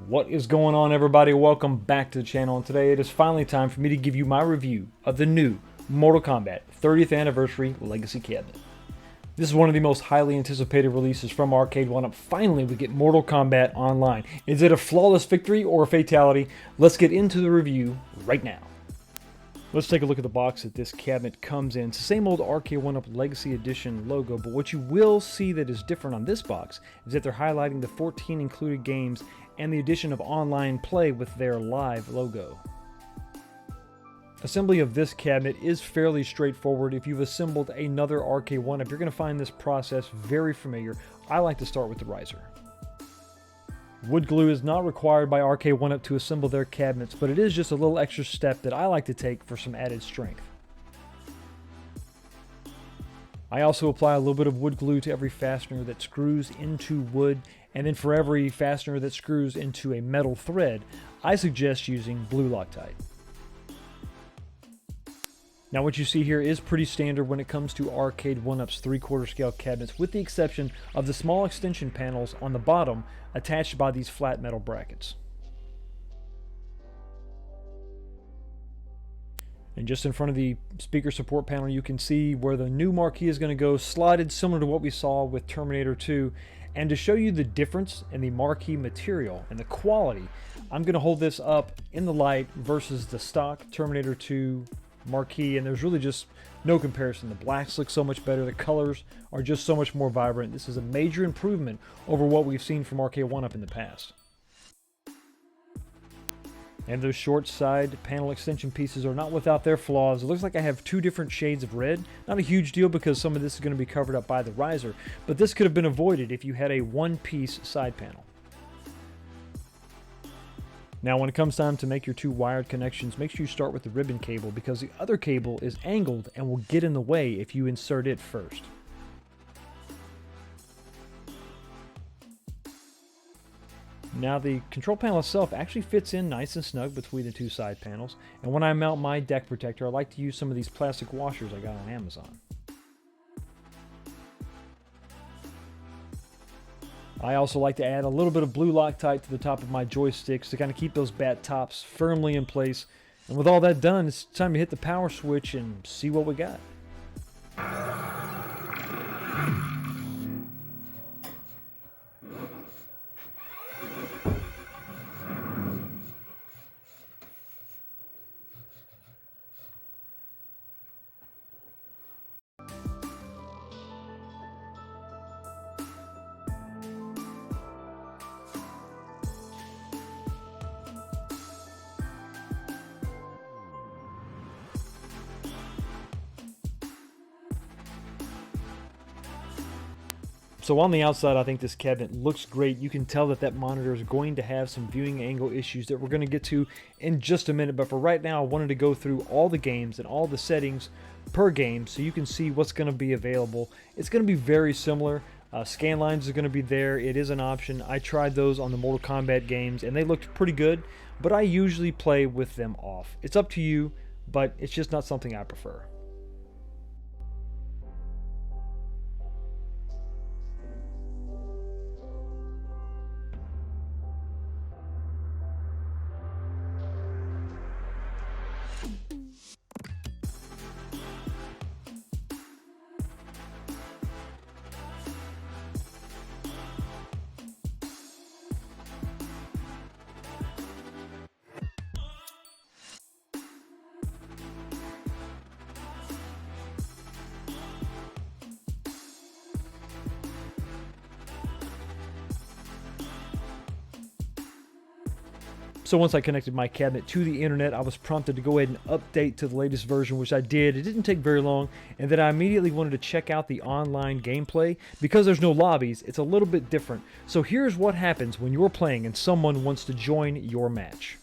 What is going on, everybody? Welcome back to the channel, and today it is finally time for me to give you my review of the new Mortal Kombat 30th Anniversary Legacy Cabinet. This is one of the most highly anticipated releases from Arcade1up. Finally, we get Mortal Kombat Online. Is it a flawless victory or a fatality? Let's get into the review right now. Let's take a look at the box that this cabinet comes in. It's the same old Arcade1up Legacy Edition logo, but what you will see that is different on this box is that they're highlighting the 14 included games and the addition of online play with their live logo. Assembly of this cabinet is fairly straightforward. If you've assembled another Arcade1up, you're going to find this process very familiar. I like to start with the riser. Wood glue is not required by Arcade1up to assemble their cabinets, but it is just a little extra step that I like to take for some added strength. I also apply a little bit of wood glue to every fastener that screws into wood, and then for every fastener that screws into a metal thread, I suggest using blue Loctite. Now what you see here is pretty standard when it comes to Arcade1up's 3/4 scale cabinets, with the exception of the small extension panels on the bottom attached by these flat metal brackets. And just in front of the speaker support panel, you can see where the new Marquee is going to go, slotted similar to what we saw with Terminator 2. And to show you the difference in the Marquee material and the quality, I'm going to hold this up in the light versus the stock Terminator 2 Marquee, and there's really just no comparison. The blacks look so much better, the colors are just so much more vibrant. This is a major improvement over what we've seen from Arcade1up in the past. And those short side panel extension pieces are not without their flaws. It looks like I have two different shades of red. Not a huge deal because some of this is going to be covered up by the riser, but this could have been avoided if you had a one-piece side panel. Now when it comes time to make your two wired connections, make sure you start with the ribbon cable because the other cable is angled and will get in the way if you insert it first. Now the control panel itself actually fits in nice and snug between the two side panels, and when I mount my deck protector, I like to use some of these plastic washers I got on Amazon. I also like to add a little bit of blue Loctite to the top of my joysticks to kind of keep those bat tops firmly in place. And with all that done, it's time to hit the power switch and see what we got. So on the outside, I think this cabinet looks great. You can tell that monitor is going to have some viewing angle issues that we're going to get to in just a minute. But for right now, I wanted to go through all the games and all the settings per game so you can see what's going to be available. It's going to be very similar. Scan lines are going to be there. It is an option. I tried those on the Mortal Kombat games and they looked pretty good, but I usually play with them off. It's up to you, but it's just not something I prefer. So once I connected my cabinet to the internet, I was prompted to go ahead and update to the latest version, which I did. It didn't take very long, and then I immediately wanted to check out the online gameplay. Because there's no lobbies, it's a little bit different. So here's what happens when you're playing and someone wants to join your match.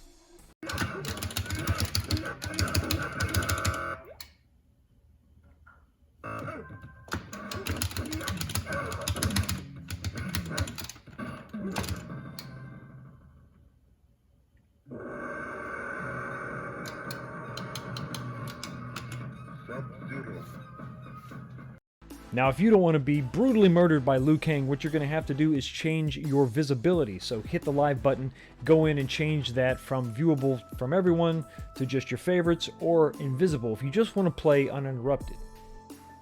Now, if you don't want to be brutally murdered by Liu Kang, what you're going to have to do is change your visibility. So hit the live button, go in and change that from viewable from everyone to just your favorites, or invisible if you just want to play uninterrupted.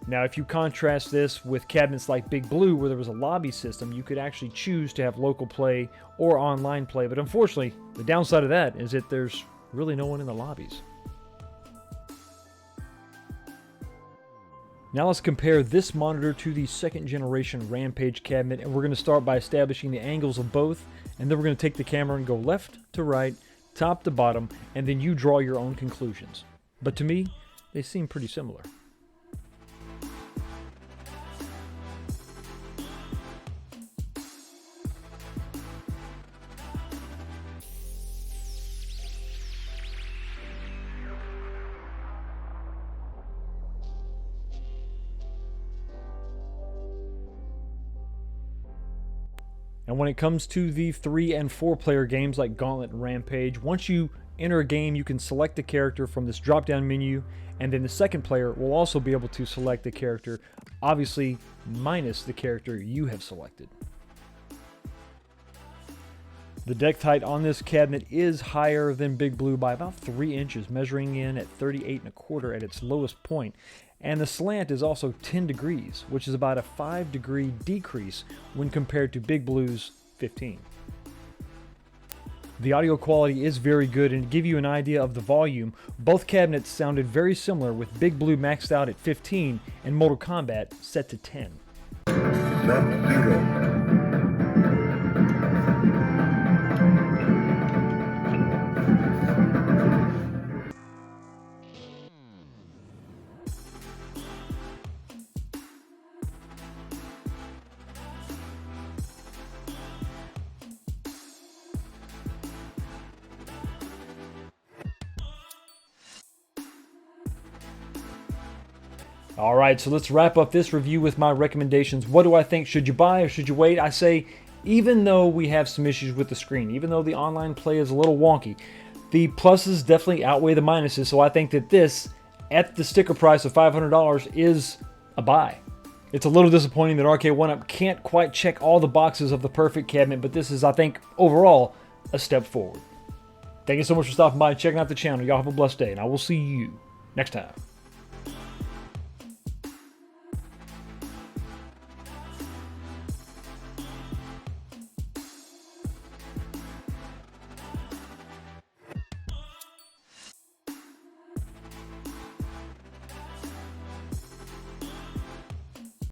Now, if you contrast this with cabinets like Big Blue, where there was a lobby system, you could actually choose to have local play or online play. But unfortunately, the downside of that is that there's really no one in the lobbies. Now let's compare this monitor to the second generation Rampage cabinet, and we're going to start by establishing the angles of both, and then we're going to take the camera and go left to right, top to bottom, and then you draw your own conclusions. But to me, they seem pretty similar. And when it comes to the 3 and 4 player games like Gauntlet and Rampage, once you enter a game, you can select a character from this drop down menu, and then the second player will also be able to select a character, obviously minus the character you have selected. The deck height on this cabinet is higher than Big Blue by about 3 inches, measuring in at 38 1/4 at its lowest point. And the slant is also 10 degrees, which is about a 5-degree decrease when compared to Big Blue's 15. The audio quality is very good, and to give you an idea of the volume, both cabinets sounded very similar, with Big Blue maxed out at 15 and Mortal Kombat set to 10. Alright, so let's wrap up this review with my recommendations. What do I think? Should you buy or should you wait? I say, even though we have some issues with the screen, even though the online play is a little wonky, the pluses definitely outweigh the minuses, so I think that this, at the sticker price of $500, is a buy. It's a little disappointing that Arcade1up can't quite check all the boxes of the perfect cabinet, but this is, I think, overall, a step forward. Thank you so much for stopping by and checking out the channel. Y'all have a blessed day, and I will see you next time.